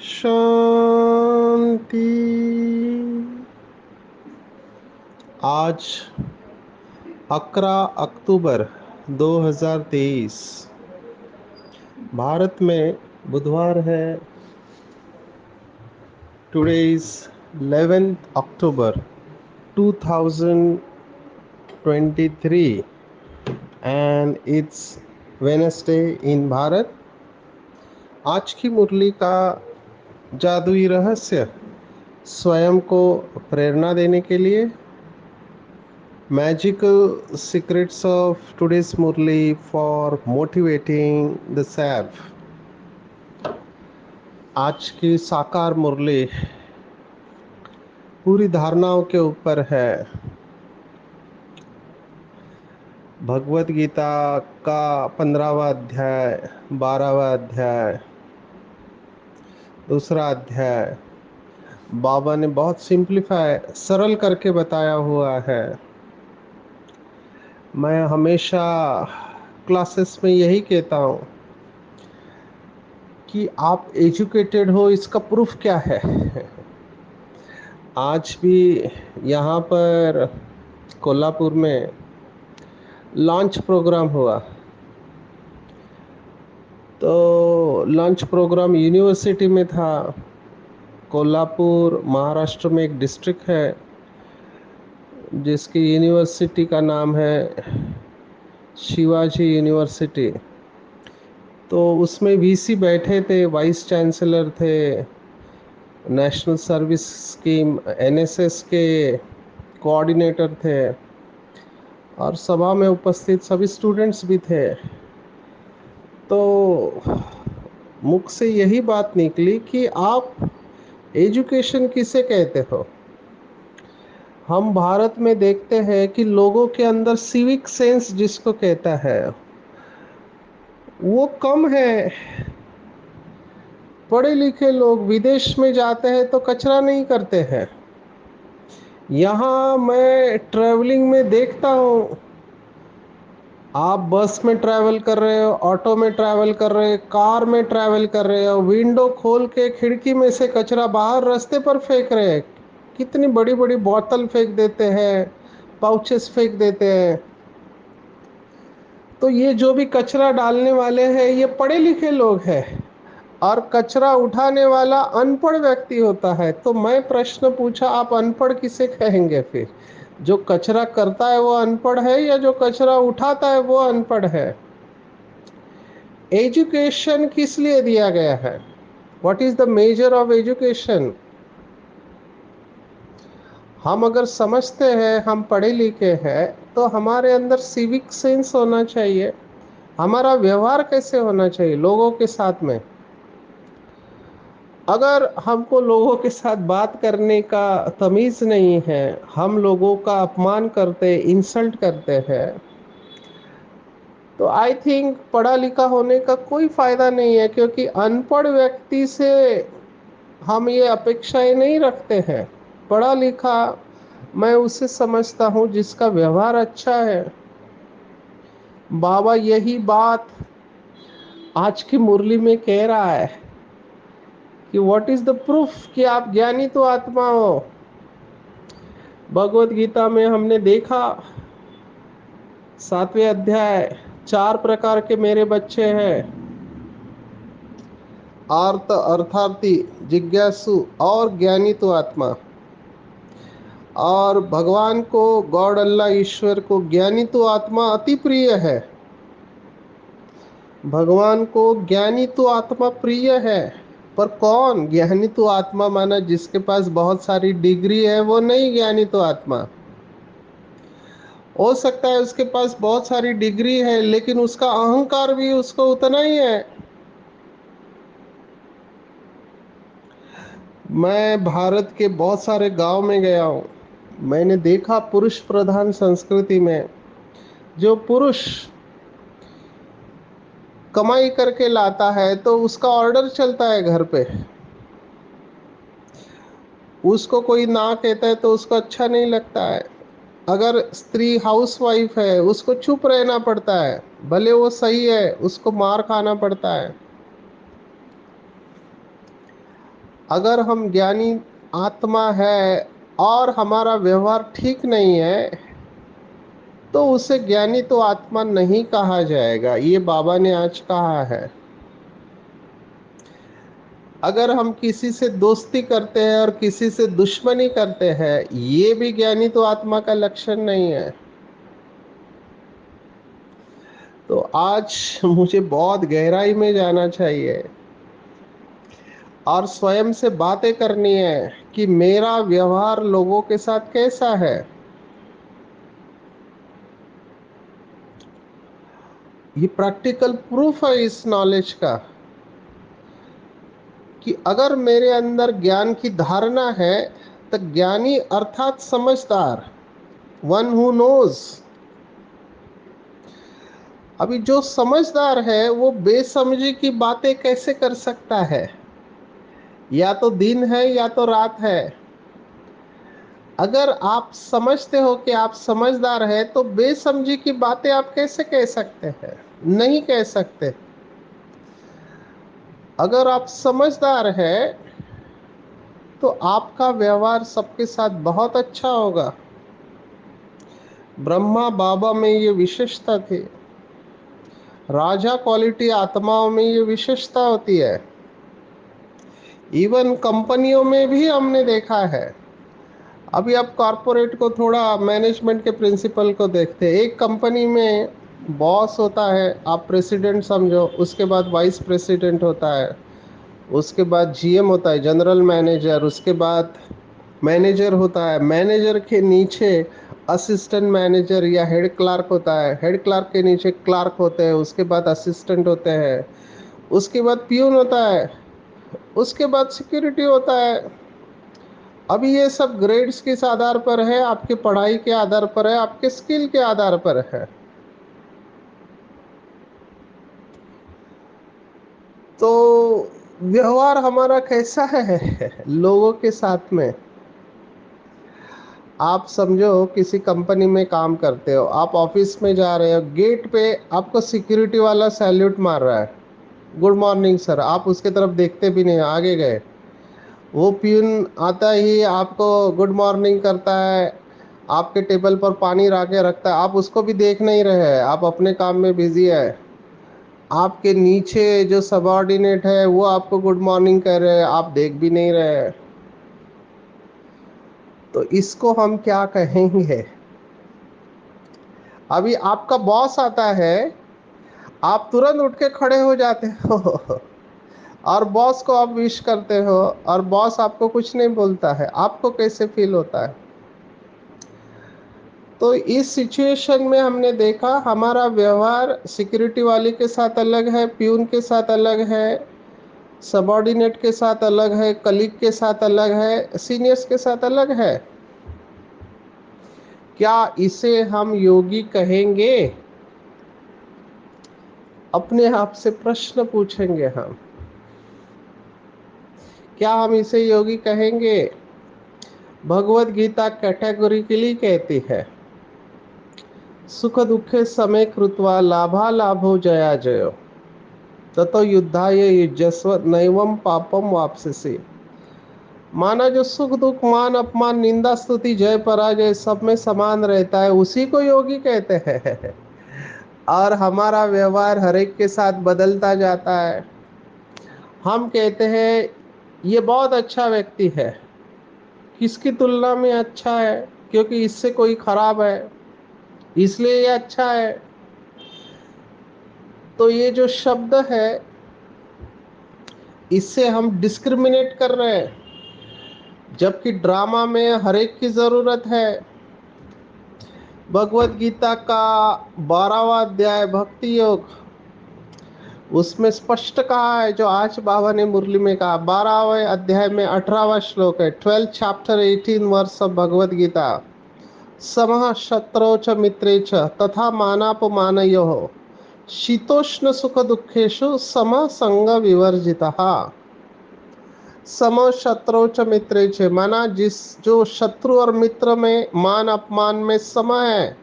शांति। आज 11 अक्टूबर 2023 भारत में बुधवार है। Today is 11th October 2023 and it's Wednesday in Bharat. आज की मुरली का जादुई रहस्य स्वयं को प्रेरणा देने के लिए Magical secrets of today's Murli for motivating the self। आज की साकार मुरली पूरी धारणाओं के ऊपर है। भगवत गीता का 15वां अध्याय, 12वां अध्याय, दूसरा अध्याय बाबा ने बहुत सिंप्लीफाई सरल करके बताया हुआ है। मैं हमेशा क्लासेस में यही कहता हूँ कि आप एजुकेटेड हो, इसका प्रूफ क्या है। आज भी यहाँ पर कोल्हापुर में लॉन्च प्रोग्राम हुआ। तो लॉन्च प्रोग्राम यूनिवर्सिटी में था। कोल्हापुर महाराष्ट्र में एक डिस्ट्रिक्ट है जिसकी यूनिवर्सिटी का नाम है शिवाजी यूनिवर्सिटी। तो उसमें वीसी बैठे थे, वाइस चांसलर थे, नेशनल सर्विस स्कीम एनएसएस के कोऑर्डिनेटर थे और सभा में उपस्थित सभी स्टूडेंट्स भी थे। तो मुख से यही बात निकली कि आप एजुकेशन किसे कहते हो। हम भारत में देखते हैं कि लोगों के अंदर सिविक सेंस जिसको कहता है वो कम है। पढ़े लिखे लोग विदेश में जाते हैं तो कचरा नहीं करते हैं। यहाँ मैं ट्रैवलिंग में देखता हूँ, आप बस में ट्रैवल कर रहे हो, ऑटो में ट्रैवल कर रहे हो, कार में ट्रैवल कर रहे हो, विंडो खोल के खिड़की में से कचरा बाहर रास्ते पर फेंक रहे हैं। कितनी बड़ी बड़ी बोतल फेंक देते हैं, पाउचेस फेंक देते हैं। तो ये जो भी कचरा डालने वाले हैं ये पढ़े लिखे लोग हैं और कचरा उठाने वाला अनपढ़ व्यक्ति होता है। तो मैं प्रश्न पूछा, आप अनपढ़ किसे कहेंगे फिर? जो कचरा करता है वो अनपढ़ है या जो कचरा उठाता है वो अनपढ़ है? एजुकेशन किस लिए दिया गया है? What is the measure of education? हम अगर समझते हैं, हम पढ़े लिखे हैं, तो हमारे अंदर सिविक सेंस होना चाहिए। हमारा व्यवहार कैसे होना चाहिए लोगों के साथ में। अगर हमको लोगों के साथ बात करने का तमीज़ नहीं है, हम लोगों का अपमान करते, इंसल्ट करते हैं, तो आई थिंक पढ़ा लिखा होने का कोई फ़ायदा नहीं है। क्योंकि अनपढ़ व्यक्ति से हम ये अपेक्षाएं नहीं रखते हैं। पढ़ा लिखा मैं उसे समझता हूँ जिसका व्यवहार अच्छा है। बाबा यही बात आज की मुरली में कह रहा है कि व्हाट इज द प्रूफ कि आप ज्ञानी तो आत्मा हो। भगवत गीता में हमने देखा 7वें अध्याय, 4 प्रकार के मेरे बच्चे हैं, आर्त, अर्थार्थी, जिज्ञासु और ज्ञानी तो आत्मा। और भगवान को, गॉड अल्लाह ईश्वर को ज्ञानी तो आत्मा अति प्रिय है। भगवान को ज्ञानी तो आत्मा प्रिय है। पर कौन ज्ञानी तो आत्मा? माना जिसके पास बहुत सारी डिग्री है वो नहीं ज्ञानी तो आत्मा। हो सकता है उसके पास बहुत सारी डिग्री है लेकिन उसका अहंकार भी उसको उतना ही है। मैं भारत के बहुत सारे गांव में गया हूँ। मैंने देखा पुरुष प्रधान संस्कृति में जो पुरुष कमाई करके लाता है तो उसका ऑर्डर चलता है घर पे। उसको कोई ना कहता है तो उसको अच्छा नहीं लगता है। अगर स्त्री हाउसवाइफ है उसको चुप रहना पड़ता है, भले वो सही है उसको मार खाना पड़ता है। अगर हम ज्ञानी आत्मा है और हमारा व्यवहार ठीक नहीं है तो उसे ज्ञानी तो आत्मा नहीं कहा जाएगा, ये बाबा ने आज कहा है। अगर हम किसी से दोस्ती करते हैं और किसी से दुश्मनी करते हैं, ये भी ज्ञानी तो आत्मा का लक्षण नहीं है। तो आज मुझे बहुत गहराई में जाना चाहिए और स्वयं से बातें करनी है कि मेरा व्यवहार लोगों के साथ कैसा है। ये प्रैक्टिकल प्रूफ है इस नॉलेज का कि अगर मेरे अंदर ज्ञान की धारणा है तो ज्ञानी अर्थात समझदार, वन हु नोज। अभी जो समझदार है वो बेसमझी की बातें कैसे कर सकता है? या तो दिन है या तो रात है। अगर आप समझते हो कि आप समझदार है तो बेसमझी की बातें आप कैसे कह सकते हैं? नहीं कह सकते। अगर आप समझदार है तो आपका व्यवहार सबके साथ बहुत अच्छा होगा। ब्रह्मा बाबा में ये विशेषता थी, राजा क्वालिटी आत्माओं में ये विशेषता होती है। इवन कंपनियों में भी हमने देखा है। अभी आप कॉरपोरेट को थोड़ा मैनेजमेंट के प्रिंसिपल को देखते हैं। एक कंपनी में बॉस होता है, आप प्रेसिडेंट समझो, उसके बाद वाइस प्रेसिडेंट होता है, उसके बाद जीएम होता है, जनरल मैनेजर, उसके बाद मैनेजर होता है, मैनेजर के नीचे असिस्टेंट मैनेजर या हेड क्लार्क होता है, हेड क्लार्क के नीचे क्लार्क होते हैं, उसके बाद असिस्टेंट होते हैं, उसके बाद पियून होता है, उसके बाद सिक्योरिटी होता है। अभी ये सब ग्रेड्स किस आधार पर है? आपकी पढ़ाई के आधार पर है, आपके स्किल के आधार पर है। तो व्यवहार हमारा कैसा है लोगों के साथ में? आप समझो किसी कंपनी में काम करते हो, आप ऑफिस में जा रहे हो, गेट पे आपको सिक्योरिटी वाला सैल्यूट मार रहा है, गुड मॉर्निंग सर, आप उसके तरफ देखते भी नहीं, आगे गए। वो प्यून आता ही आपको गुड मॉर्निंग करता है, आपके टेबल पर पानी ला के रखता है, आप उसको भी देख नहीं रहे हैं, आप अपने काम में बिजी है। आपके नीचे जो सबऑर्डिनेट है वो आपको गुड मॉर्निंग कह रहे हैं, आप देख भी नहीं रहे हैं। तो इसको हम क्या कहेंगे? अभी आपका बॉस आता है, आप तुरंत उठ के खड़े हो जाते हो और बॉस को आप विश करते हो और बॉस आपको कुछ नहीं बोलता है, आपको कैसे फील होता है? तो इस सिचुएशन में हमने देखा हमारा व्यवहार सिक्योरिटी वाले के साथ अलग है, प्यून के साथ अलग है, सबॉर्डिनेट के साथ अलग है, कलीग के साथ अलग है, सीनियर्स के साथ अलग है। क्या इसे हम योगी कहेंगे? अपने आप से प्रश्न पूछेंगे हम, क्या हम इसे योगी कहेंगे? भगवत गीता कैटेगोरिकली कहती है, सुख दुखे समय कृत्वा लाभा लाभो जया जयो ततो युद्धाय युज्यस्व नैवम पापम वापसि। माना जो सुख दुख मान अपमान निंदा स्तुति जय पराजय सब में समान रहता है उसी को योगी कहते हैं और हमारा व्यवहार हर एक के साथ बदलता जाता है। हम कहते हैं ये बहुत अच्छा व्यक्ति है, किसकी तुलना में अच्छा है? क्योंकि इससे कोई खराब है इसलिए ये अच्छा है। तो ये जो शब्द है इससे हम डिस्क्रिमिनेट कर रहे हैं, जबकि ड्रामा में हर एक की जरूरत है। भगवत गीता का 12वां अध्याय भक्ति योग, उसमें स्पष्ट कहा है, जो आज बाबा ने मुरली में कहा, 12वें अध्याय में 18वां श्लोक है, 12th chapter 18 verse of Bhagavad Gita. समः शत्रौ च मित्रे च तथा मानापमानयोः शीतोष्ण सुख दुखेषु समः संग विवर्जितः। सम शत्रु च मित्रे च, माना जिस जो शत्रु और मित्र में मान अपमान में सम है,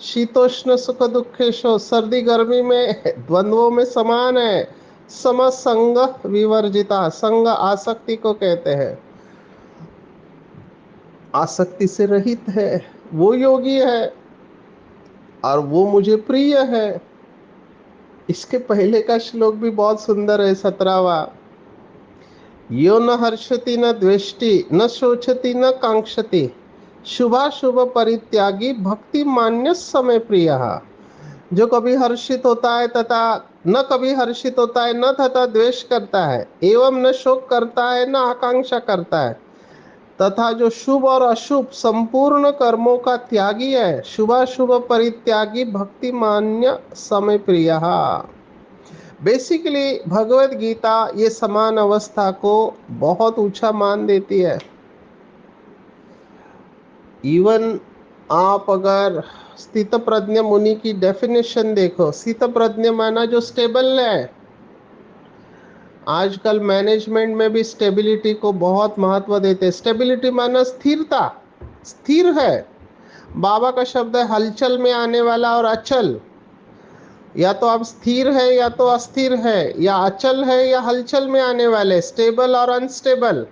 शीतोष्ण सुख दुखेशो, सर्दी गर्मी में द्वंद्वों में समान है, सम संग विवर्जिता, संग आसक्ति को कहते हैं, आसक्ति से रहित है, वो योगी है और वो मुझे प्रिय है। इसके पहले का श्लोक भी बहुत सुंदर है, 17वां। यो न हर्षति न द्वेष्टि न शोचति न कांक्षति शुभाशुभ परित्यागी भक्ति मान्य समय प्रिय। जो कभी हर्षित होता है तथा न कभी हर्षित होता है, न तथा द्वेष करता है, एवं न शोक करता है न आकांक्षा करता है, तथा जो शुभ और अशुभ संपूर्ण कर्मों का त्यागी है, शुभाशुभ परित्यागी भक्ति मान्य समय प्रिय। बेसिकली भगवत गीता ये समान अवस्था को बहुत ऊंचा मान देती है। इवन आप अगर स्थित प्रज्ञ मुनि की डेफिनेशन देखो, स्थित प्रज्ञ माना जो स्टेबल है। आजकल मैनेजमेंट में भी स्टेबिलिटी को बहुत महत्व देते हैं। स्टेबिलिटी माना स्थिरता, स्थिर है। बाबा का शब्द है हलचल में आने वाला और अचल। या तो आप स्थिर है या तो अस्थिर है, या अचल है या हलचल में आने वाले, स्टेबल और अनस्टेबल।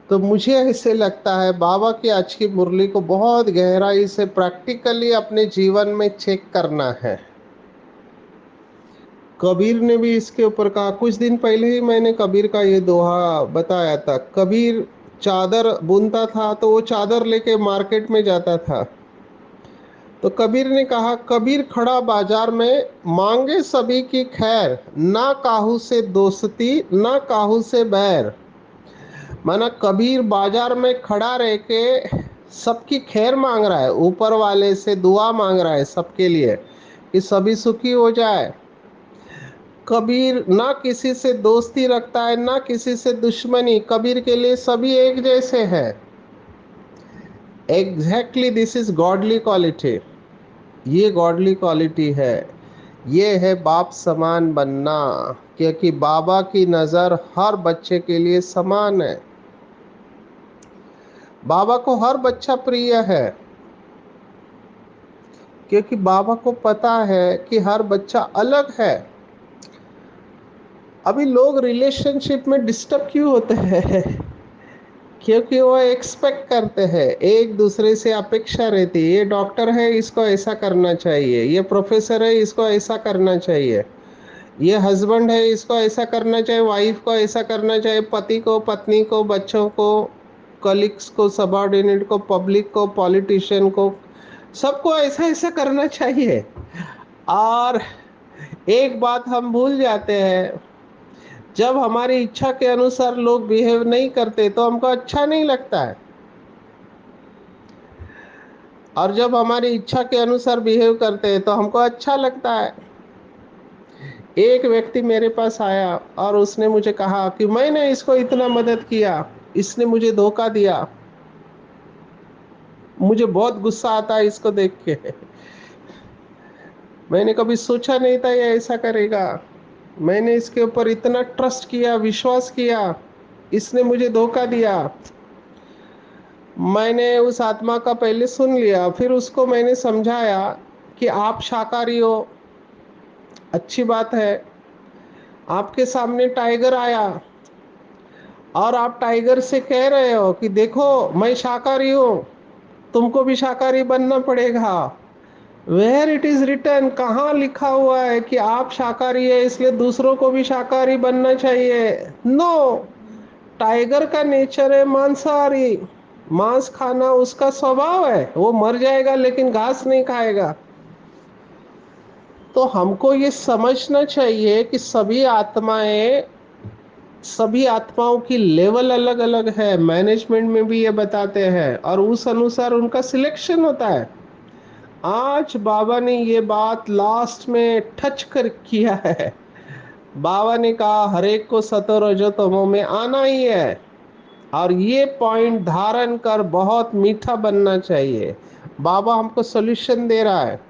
तो मुझे ऐसे लगता है बाबा की आज की मुरली को बहुत गहराई से प्रैक्टिकली अपने जीवन में चेक करना है। कबीर ने भी इसके ऊपर कहा, कुछ दिन पहले ही मैंने कबीर का ये दोहा बताया था। कबीर चादर बुनता था तो वो चादर लेके मार्केट में जाता था। तो कबीर ने कहा, कबीर खड़ा बाजार में मांगे सभी की खैर, ना काहू से दोस्ती ना काहू से बैर। माना कबीर बाजार में खड़ा रह के सबकी खैर मांग रहा है, ऊपर वाले से दुआ मांग रहा है सबके लिए कि सभी सुखी हो जाए। कबीर ना किसी से दोस्ती रखता है ना किसी से दुश्मनी, कबीर के लिए सभी एक जैसे हैं। Exactly this is godly quality. ये गॉडली क्वालिटी है, ये है बाप समान बनना, क्योंकि बाबा की नज़र हर बच्चे के लिए समान है। बाबा को हर बच्चा प्रिय है, क्योंकि बाबा को पता है कि हर बच्चा अलग है। अभी लोग रिलेशनशिप में डिस्टर्ब क्यों होते हैं? क्योंकि वो एक्सपेक्ट करते हैं, एक दूसरे से अपेक्षा रहती है। ये डॉक्टर है, इसको ऐसा करना चाहिए, ये प्रोफेसर है, इसको ऐसा करना चाहिए, ये हस्बैंड है, इसको ऐसा करना चाहिए, वाइफ को ऐसा करना चाहिए, पति को, पत्नी को, बच्चों को, कलीग्स को, सबॉर्डिनेट को, पब्लिक को, पॉलिटिशियन को, सबको ऐसा ऐसा करना चाहिए। और एक बात हम भूल जाते हैं, जब हमारी इच्छा के अनुसार लोग बिहेव नहीं करते तो हमको अच्छा नहीं लगता है, और जब हमारी इच्छा के अनुसार बिहेव करते हैं तो हमको अच्छा लगता है। एक व्यक्ति मेरे पास आया और उसने मुझे कहा कि मैंने इसको इतना मदद किया, इसने मुझे धोखा दिया। मुझे बहुत गुस्सा आता है इसको देख के। मैंने कभी सोचा नहीं था ये ऐसा करेगा। मैंने इसके ऊपर इतना ट्रस्ट किया, विश्वास किया, इसने मुझे धोखा दिया। मैंने उस आत्मा का पहले सुन लिया, फिर उसको मैंने समझाया कि आप शाकाहारी हो, अच्छी बात है। आपके सामने टाइगर आया और आप टाइगर से कह रहे हो कि देखो मैं शाकाहारी हूँ, तुमको भी शाकाहारी बनना पड़ेगा। वेयर इट इज रिटर्न, कहाँ लिखा हुआ है कि आप शाकाहारी है इसलिए दूसरों को भी शाकाहारी बनना चाहिए? नो, टाइगर का नेचर है मांसाहारी, मांस खाना उसका स्वभाव है, वो मर जाएगा लेकिन घास नहीं खाएगा। तो हमको ये समझना चाहिए कि सभी आत्माओं की लेवल अलग अलग है। मैनेजमेंट में भी ये बताते हैं और उस अनुसार उनका सिलेक्शन होता है। आज बाबा ने ये बात लास्ट में टच कर किया है। बाबा ने कहा हर एक को सतो रजो तमो में आना ही है, और ये पॉइंट धारण कर बहुत मीठा बनना चाहिए। बाबा हमको सॉल्यूशन दे रहा है।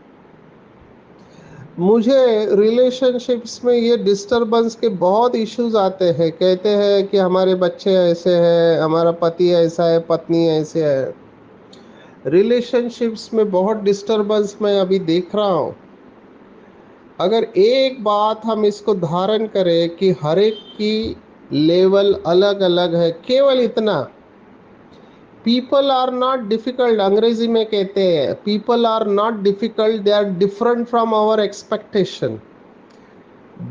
मुझे रिलेशनशिप्स में ये डिस्टरबेंस के बहुत इश्यूज आते हैं। कहते हैं कि हमारे बच्चे ऐसे हैं, हमारा पति ऐसा है, पत्नी ऐसे है। रिलेशनशिप्स में बहुत डिस्टरबेंस मैं अभी देख रहा हूँ। अगर एक बात हम इसको धारण करें कि हर एक की लेवल अलग अलग है, केवल इतना, पीपल आर नॉट डिफिकल्ट। अंग्रेजी में कहते हैं people are not difficult, they are different from our expectation.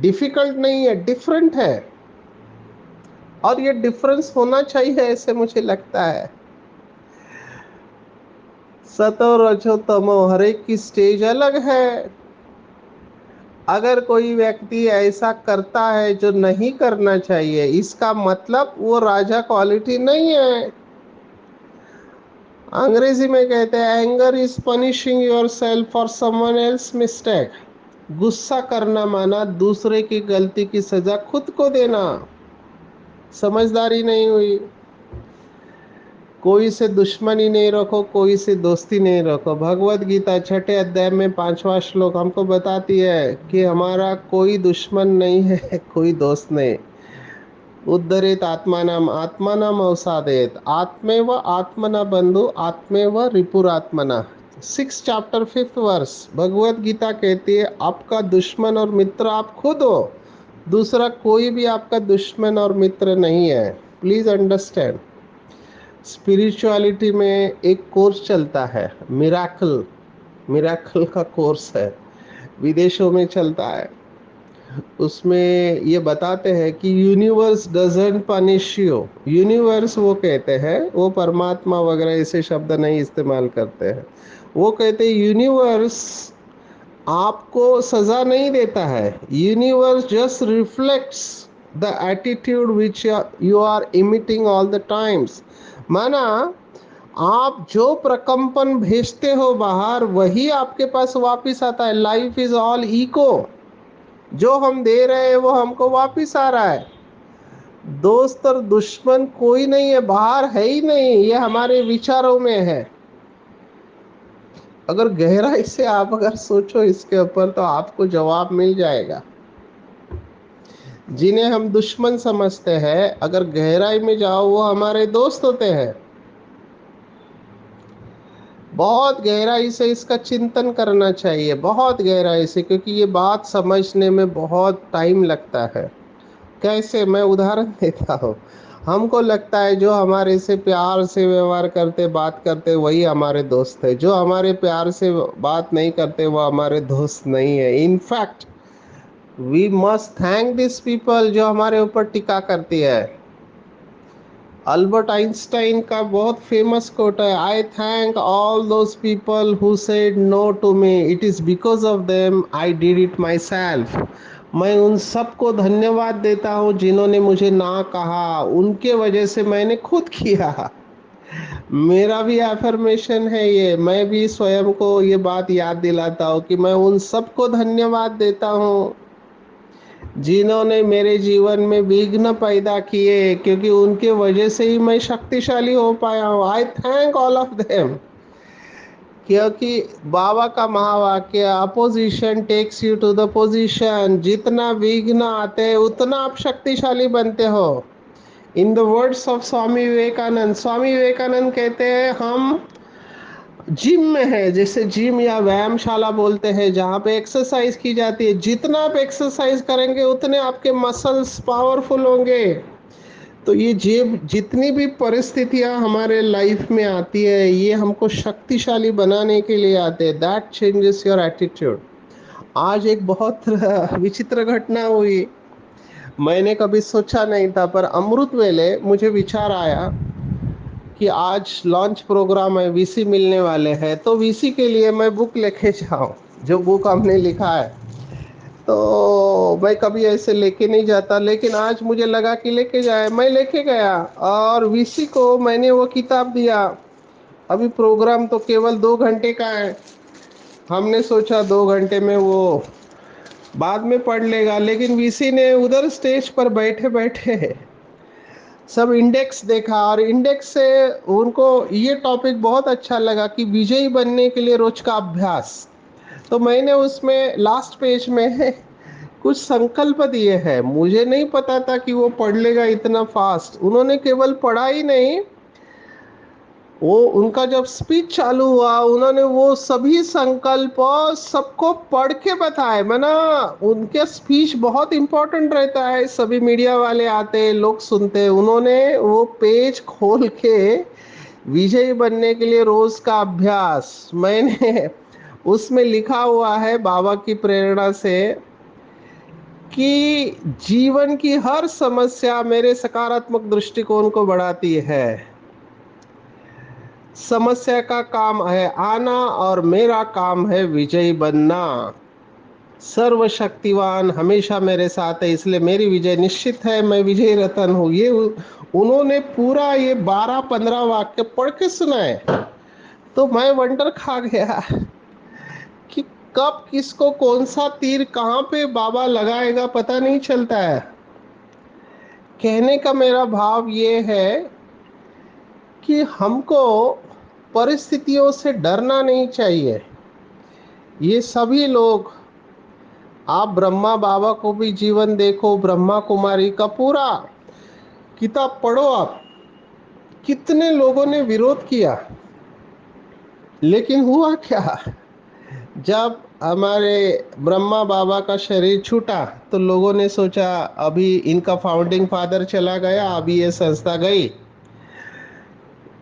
Difficult नहीं है, डिफरेंट है, और ये डिफरेंस होना चाहिए, ऐसे मुझे लगता है। सतो रजो तमो, हर एक की स्टेज अलग है। अगर कोई व्यक्ति ऐसा करता है जो नहीं करना चाहिए, इसका मतलब वो राजा क्वालिटी नहीं है। अंग्रेजी में कहते हैं anger is punishing your self for someone else mistake. गुस्सा करना माना दूसरे की गलती की सजा खुद को देना। समझदारी नहीं हुई। कोई से दुश्मनी नहीं रखो, कोई से दोस्ती नहीं रखो। भगवत गीता छठे अध्याय में 5वां श्लोक हमको बताती है कि हमारा कोई दुश्मन नहीं है, कोई दोस्त नहीं। उद्धरेत आत्मानाम अवसादेत, आत्मेव आत्मना बंधु आत्मेव रिपुरात्मना। 6 chapter 5th verse Bhagavad Gita कहती है आपका दुश्मन और मित्र आप खुद हो। दूसरा कोई भी आपका दुश्मन और मित्र नहीं है। Please understand. स्पिरिचुअलिटी में एक कोर्स चलता है, मिराकल। मिराकल का कोर्स है, विदेशों में चलता है। उसमें ये बताते हैं कि universe doesn't punish you. Universe वो कहते हैं, वो परमात्मा वगैरह ऐसे शब्द नहीं इस्तेमाल करते हैं। वो कहते हैं यूनिवर्स आपको सजा नहीं देता है। Universe just reflects the attitude which you are emitting all the times. माना आप जो प्रकंपन भेजते हो बाहर, वही आपके पास वापिस आता है। Life is all echo. जो हम दे रहे हैं वो हमको वापिस आ रहा है। दोस्त और दुश्मन कोई नहीं है, बाहर है ही नहीं, ये हमारे विचारों में है। अगर गहराई से आप अगर सोचो इसके ऊपर तो आपको जवाब मिल जाएगा। जिन्हें हम दुश्मन समझते हैं, अगर गहराई में जाओ वो हमारे दोस्त होते हैं। बहुत गहराई से इसका चिंतन करना चाहिए, बहुत गहराई से, क्योंकि ये बात समझने में बहुत टाइम लगता है। कैसे, मैं उदाहरण देता हूँ। हमको लगता है जो हमारे से प्यार से व्यवहार करते, बात करते, वही हमारे दोस्त है। जो हमारे प्यार से बात नहीं करते वो हमारे दोस्त नहीं है। In fact we must thank this people जो हमारे ऊपर टिका करती है। अल्बर्ट आइंस्टाइन का बहुत फेमस कोट है, I thank all those people who said no to me, it is because of them I did it myself. मैं उन सबको धन्यवाद देता हूँ जिन्होंने मुझे ना कहा, उनके वजह से मैंने खुद किया। मेरा भी एफर्मेशन है ये। मैं भी स्वयं को ये बात याद दिलाता हूँ कि मैं उन सबको धन्यवाद देता हूँ जिन्होंने मेरे जीवन में विघ्न पैदा किए, क्योंकि उनके वजह से ही मैं शक्तिशाली हो पाया हूँ। I thank all of them. क्योंकि बाबा का महावाक्य opposition takes you to the position. जितना विघ्न आते हैं उतना आप शक्तिशाली बनते हो। In the words of Swami Vivekananda, Swami Vivekananda कहते हैं हम जिम में है, जैसे जिम या व्यायामशाला बोलते हैं, जहाँ पे एक्सरसाइज की जाती है। जितना आप एक्सरसाइज करेंगे उतने आपके मसल्स पावरफुल होंगे। तो ये जितनी भी परिस्थितियां हमारे लाइफ में आती है, ये हमको शक्तिशाली बनाने के लिए आते हैं। That changes your attitude. आज एक बहुत विचित्र घटना हुई। मैंने कभी सोचा नहीं था, पर अमृत वेले मुझे विचार आया कि आज लॉन्च प्रोग्राम है, वीसी मिलने वाले हैं, तो वीसी के लिए मैं बुक लेके जाऊँ, जो बुक हमने लिखा है। तो मैं कभी ऐसे लेके नहीं जाता, लेकिन आज मुझे लगा कि लेके जाए। मैं लेके गया और वीसी को मैंने वो किताब दिया। अभी प्रोग्राम तो केवल 2 घंटे का है, हमने सोचा 2 घंटे में वो बाद में पढ़ लेगा, लेकिन वीसी ने उधर स्टेज पर बैठे बैठे सब इंडेक्स देखा, और इंडेक्स से उनको ये टॉपिक बहुत अच्छा लगा कि विजयी बनने के लिए रोज का अभ्यास। तो मैंने उसमें लास्ट पेज में कुछ संकल्प दिए हैं। मुझे नहीं पता था कि वो पढ़ लेगा इतना फास्ट। उन्होंने केवल पढ़ा ही नहीं, वो उनका जब स्पीच चालू हुआ उन्होंने वो सभी संकल्प सबको पढ़ के बताए। मना उनके स्पीच बहुत इंपॉर्टेंट रहता है, सभी मीडिया वाले आते, लोग सुनते। उन्होंने वो पेज खोल के विजयी बनने के लिए रोज का अभ्यास, मैंने उसमें लिखा हुआ है बाबा की प्रेरणा से कि जीवन की हर समस्या मेरे सकारात्मक दृष्टिकोण को बढ़ाती है। समस्या का काम है आना और मेरा काम है विजयी बनना। सर्वशक्तिवान हमेशा मेरे साथ है, इसलिए मेरी विजय निश्चित है। मैं विजयी रतन हूँ। ये उन्होंने पूरा ये 12-15 वाक्य पढ़ के सुनाए। तो मैं वंडर खा गया कि कब किसको कौन सा तीर कहाँ पे बाबा लगाएगा पता नहीं चलता है। कहने का मेरा भाव ये है कि हमको परिस्थितियों से डरना नहीं चाहिए। ये सभी लोग, आप ब्रह्मा बाबा को भी जीवन देखो, ब्रह्मा कुमारी का पूरा किताब पढ़ो आप, कितने लोगों ने विरोध किया, लेकिन हुआ क्या? जब हमारे ब्रह्मा बाबा का शरीर छूटा तो लोगों ने सोचा अभी इनका फाउंडिंग फादर चला गया, अभी ये संस्था गई।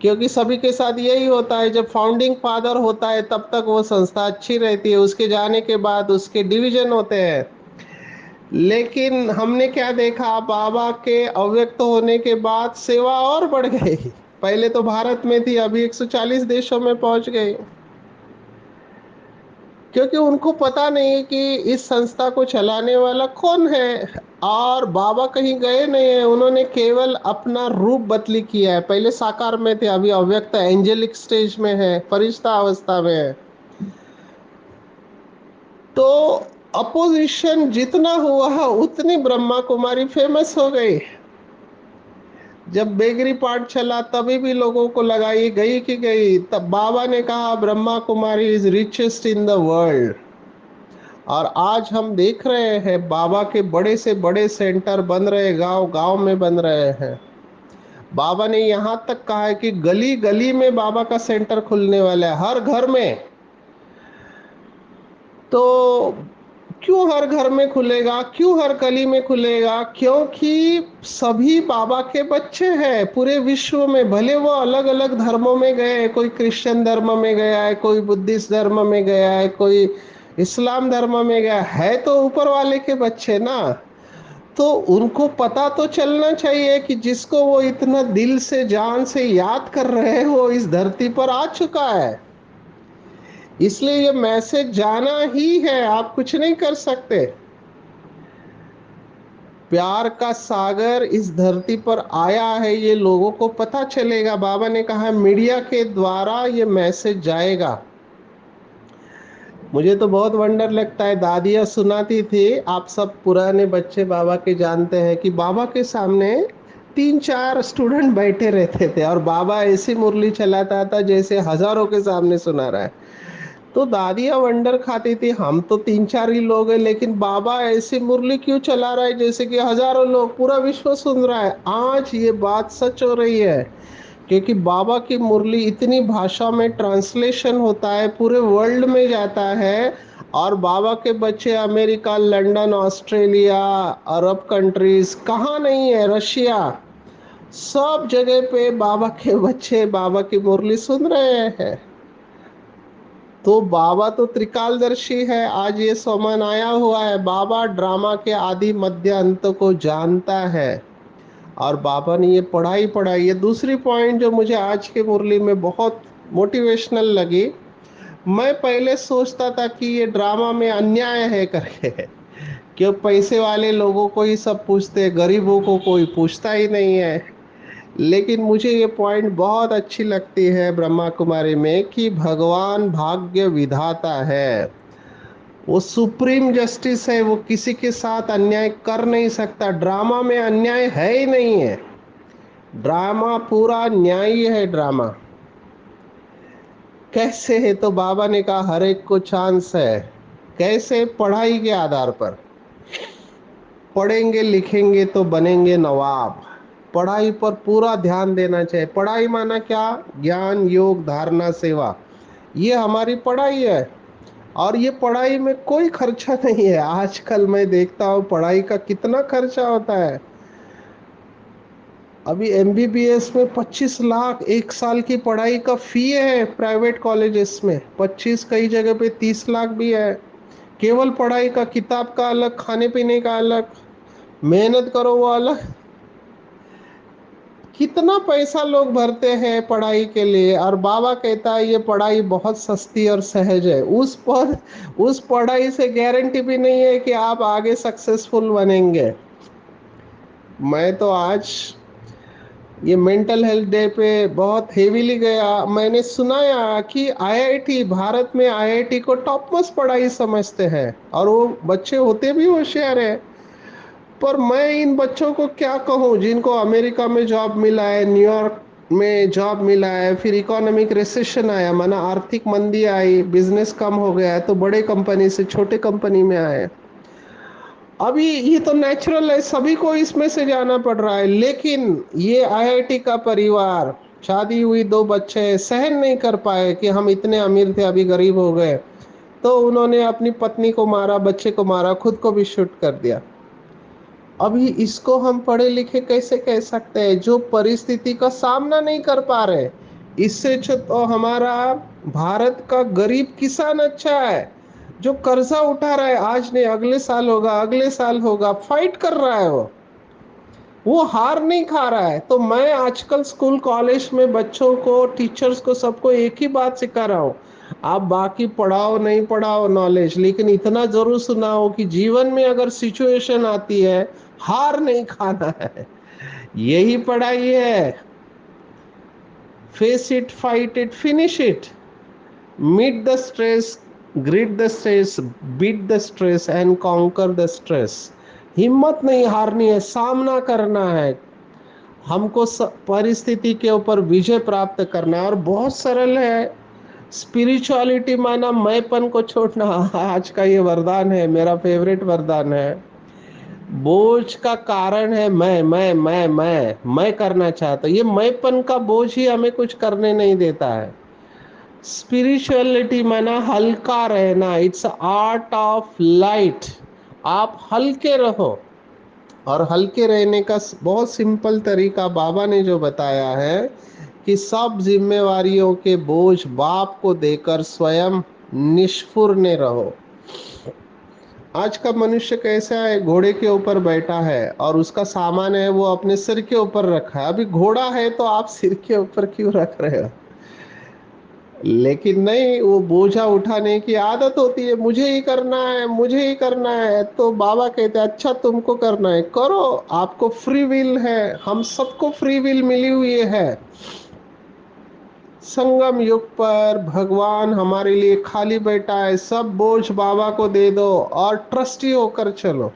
क्योंकि सभी के साथ यही होता है, जब फाउंडिंग फादर होता है तब तक वो संस्था अच्छी रहती है, उसके जाने के बाद उसके डिवीजन होते हैं। लेकिन हमने क्या देखा, बाबा के अव्यक्त होने के बाद सेवा और बढ़ गई। पहले तो भारत में थी, अभी 140 देशों में पहुंच गई। क्योंकि उनको पता नहीं कि इस संस्था को चलाने वाला कौन है। और बाबा कहीं गए नहीं है, उन्होंने केवल अपना रूप बदली किया है। पहले साकार में थे, अभी अव्यक्त एंजेलिक स्टेज में है, फरिश्ता अवस्था में है। तो अपोजिशन जितना हुआ उतनी ब्रह्मा कुमारी फेमस हो गई। जब बेगरी पार्ट चला तभी भी लोगों को लगा ये गई कि गई। तब बाबा ने कहा Brahma Kumari is richest in the world. और आज हम देख रहे हैं बाबा के बड़े से बड़े सेंटर बन रहे, गांव गांव में बन रहे हैं। बाबा ने यहां तक कहा है कि गली गली में बाबा का सेंटर खुलने वाला है, हर घर में। तो क्यों हर घर में खुलेगा, क्यों हर गली में खुलेगा? क्योंकि सभी बाबा के बच्चे हैं पूरे विश्व में। भले वो अलग अलग धर्मों में गए, कोई क्रिश्चियन धर्म में गया है, कोई बुद्धिस्ट धर्म में गया है, कोई इस्लाम धर्म में गया है, तो ऊपर वाले के बच्चे ना। तो उनको पता तो चलना चाहिए कि जिसको वो इतना दिल से जान से याद कर रहे हैं वो इस धरती पर आ चुका है। इसलिए ये मैसेज जाना ही है, आप कुछ नहीं कर सकते। प्यार का सागर इस धरती पर आया है, ये लोगों को पता चलेगा। बाबा ने कहा मीडिया के द्वारा ये मैसेज जाएगा। मुझे तो बहुत वंडर लगता है, दादियाँ सुनाती थी। आप सब पुराने बच्चे बाबा के जानते हैं कि बाबा के सामने 3-4 स्टूडेंट बैठे रहते थे और बाबा ऐसी मुरली चलाता था जैसे हजारों के सामने सुना रहा है। तो दादियाँ वंडर खाती थी, हम तो 3-4 ही लोग हैं, लेकिन बाबा ऐसी मुरली क्यों चला रहा है जैसे कि हजारों लोग, पूरा विश्व सुन रहा है। आज ये बात सच हो रही है, क्योंकि बाबा की मुरली इतनी भाषा में ट्रांसलेशन होता है, पूरे वर्ल्ड में जाता है। और बाबा के बच्चे अमेरिका, लंदन, ऑस्ट्रेलिया, अरब कंट्रीज, कहाँ नहीं है, रशिया, सब जगह पे बाबा के बच्चे बाबा की मुरली सुन रहे हैं। तो बाबा तो त्रिकालदर्शी है। आज ये सोमन आया हुआ है, बाबा ड्रामा के आदि मध्य अंत को जानता है। और बाबा ने ये पढ़ाई ये दूसरी पॉइंट जो मुझे आज के मुरली में बहुत मोटिवेशनल लगी। मैं पहले सोचता था कि ये ड्रामा में अन्याय है करके, क्यों पैसे वाले लोगों को ही सब पूछते, गरीबों को कोई पूछता ही नहीं है। लेकिन मुझे ये पॉइंट बहुत अच्छी लगती है ब्रह्मा कुमारी में कि भगवान भाग्य विधाता है, वो सुप्रीम जस्टिस है, वो किसी के साथ अन्याय कर नहीं सकता। ड्रामा में अन्याय है ही नहीं है, ड्रामा पूरा न्यायी है ड्रामा। कैसे है? तो बाबा ने कहा हर एक को चांस है। कैसे? पढ़ाई के आधार पर। पढ़ेंगे लिखेंगे तो बनेंगे नवाब। पढ़ाई पर पूरा ध्यान देना चाहिए। पढ़ाई माना क्या? ज्ञान योग धारणा सेवा, ये हमारी पढ़ाई है। और ये पढ़ाई में कोई खर्चा नहीं है। आजकल मैं देखता हूँ पढ़ाई का कितना खर्चा होता है। अभी एमबीबीएस में 25 लाख एक साल की पढ़ाई का फी है प्राइवेट कॉलेजेस में। 25, कई जगह पे 30 लाख भी है। केवल पढ़ाई का, किताब का अलग, खाने पीने का अलग, मेहनत करो वो अलग। कितना पैसा लोग भरते हैं पढ़ाई के लिए, और बाबा कहता है ये पढ़ाई बहुत सस्ती और सहज है। उस पढ़ाई से गारंटी भी नहीं है कि आप आगे सक्सेसफुल बनेंगे। मैं तो आज ये मेंटल हेल्थ डे पे बहुत हेवीली गया। मैंने सुनाया कि आईआईटी, भारत में आईआईटी को टॉप मोस्ट पढ़ाई समझते हैं, और वो बच्चे होते भी होशियार है। पर मैं इन बच्चों को क्या कहूँ जिनको अमेरिका में जॉब मिला है, न्यूयॉर्क में जॉब मिला है, फिर इकोनॉमिक रिसेशन आया, माना आर्थिक मंदी आई, बिजनेस कम हो गया है, तो बड़े कंपनी से छोटे कंपनी में आए। अभी ये तो नेचुरल है, सभी को इसमें से जाना पड़ रहा है। लेकिन ये आईआईटी का परिवार, शादी हुई, 2 बच्चे, सहन नहीं कर पाए कि हम इतने अमीर थे अभी गरीब हो गए, तो उन्होंने अपनी पत्नी को मारा, बच्चे को मारा, खुद को भी शूट कर दिया। अभी इसको हम पढ़े लिखे कैसे कह सकते हैं, जो परिस्थिति का सामना नहीं कर पा रहे। इससे अच्छा तो हमारा भारत का गरीब किसान अच्छा है, जो कर्जा उठा रहा है, आज नहीं अगले साल होगा, अगले साल होगा, फाइट कर रहा है, वो हार नहीं खा रहा है। तो मैं आजकल स्कूल कॉलेज में बच्चों को, टीचर्स को, सबको एक ही बात सिखा रहा हूँ, आप बाकी पढ़ाओ नहीं पढ़ाओ नॉलेज, लेकिन इतना जरूर सुनाओ कि जीवन में अगर सिचुएशन आती है, हार नहीं खाना है। यही पढ़ाई है। Face it, fight it, finish it, meet the stress, greet the stress, beat the stress and conquer the stress. हिम्मत नहीं हारनी है, सामना करना है। हमको परिस्थिति के ऊपर विजय प्राप्त करना है, और बहुत सरल है। स्पिरिचुअलिटी माना मैंपन को छोड़ना। आज का ये वरदान है, मेरा फेवरेट वरदान है। बोझ का कारण है मैं करना चाहता हूं। ये मैंपन का बोझ ही हमें कुछ करने नहीं देता है। स्पिरिचुअलिटी माना हल्का रहना, इट्स आर्ट ऑफ लाइट। आप हल्के रहो। और हल्के रहने का बहुत सिंपल तरीका बाबा ने जो बताया है कि सब जिम्मेवारियों के बोझ बाप को देकर स्वयं निष्फुर रहो। आज का मनुष्य कैसा है? घोड़े के ऊपर बैठा है और उसका सामान है वो अपने सिर के ऊपर रखा है। अभी घोड़ा है तो आप सिर के ऊपर क्यों रख रहे हो? लेकिन नहीं, वो बोझा उठाने की आदत होती है, मुझे ही करना है, मुझे ही करना है। तो बाबा कहते हैं अच्छा तुमको करना है, करो, आपको फ्री विल है, हम सबको फ्री विल मिली हुई है। संगम युग पर भगवान हमारे लिए खाली बैठा है, सब बोझ बाबा को दे दो और ट्रस्टी होकर चलो।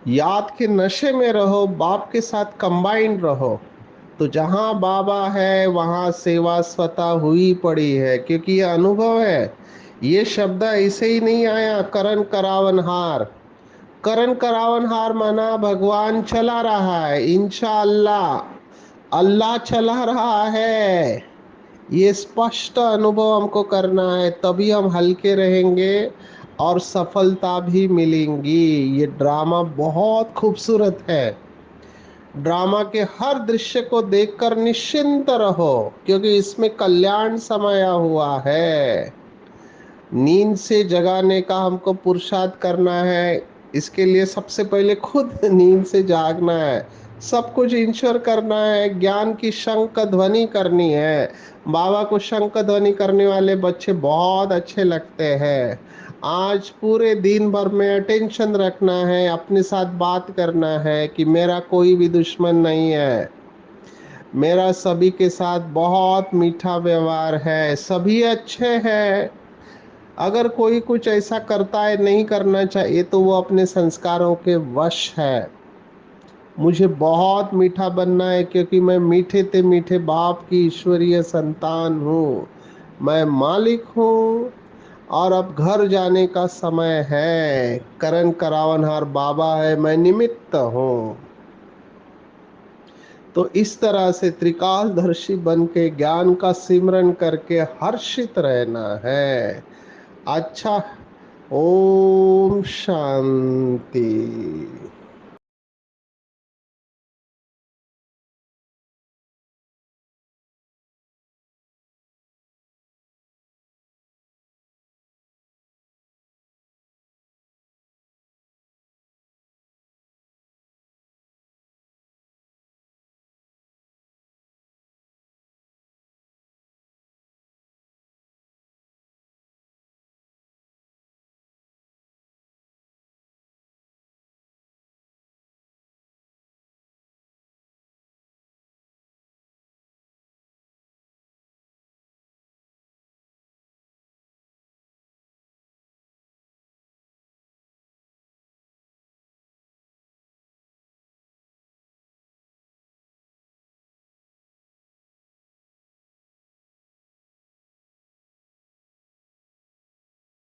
याद के नशे में रहो, बाप के साथ कंबाइंड रहो। तो जहां बाबा है वहां सेवा स्वतः हुई पड़ी है, क्योंकि ये अनुभव है। ये शब्द ऐसे ही नहीं आया, करण करावनहार। करण करावनहार माना भगवान चला रहा है, इंशाअल्लाह अल्लाह चला रहा है। ये स्पष्ट अनुभव हमको करना है, तभी हम हल्के रहेंगे और सफलता भी मिलेंगी। ये ड्रामा बहुत खूबसूरत है। ड्रामा के हर दृश्य को देखकर निश्चिंत रहो, क्योंकि इसमें कल्याण समाया हुआ है। नींद से जगाने का हमको पुरुषार्थ करना है। इसके लिए सबसे पहले खुद नींद से जागना है, सब कुछ इंश्योर करना है, ज्ञान की शंख ध्वनि करनी है। बाबा को शंख ध्वनि करने वाले बच्चे बहुत अच्छे लगते हैं। आज पूरे दिन भर में अटेंशन रखना है, अपने साथ बात करना है कि मेरा कोई भी दुश्मन नहीं है, मेरा सभी के साथ बहुत मीठा व्यवहार है, सभी अच्छे हैं। अगर कोई कुछ ऐसा करता है नहीं करना चाहिए तो वो अपने संस्कारों के वश है। मुझे बहुत मीठा बनना है क्योंकि मैं मीठे ते मीठे बाप की ईश्वरीय संतान हूँ। मैं मालिक हूँ और अब घर जाने का समय है। करण करावनहार बाबा है, मैं निमित्त हूँ। तो इस तरह से त्रिकालदर्शी बन के ज्ञान का सिमरन करके हर्षित रहना है। अच्छा, ओम शांति।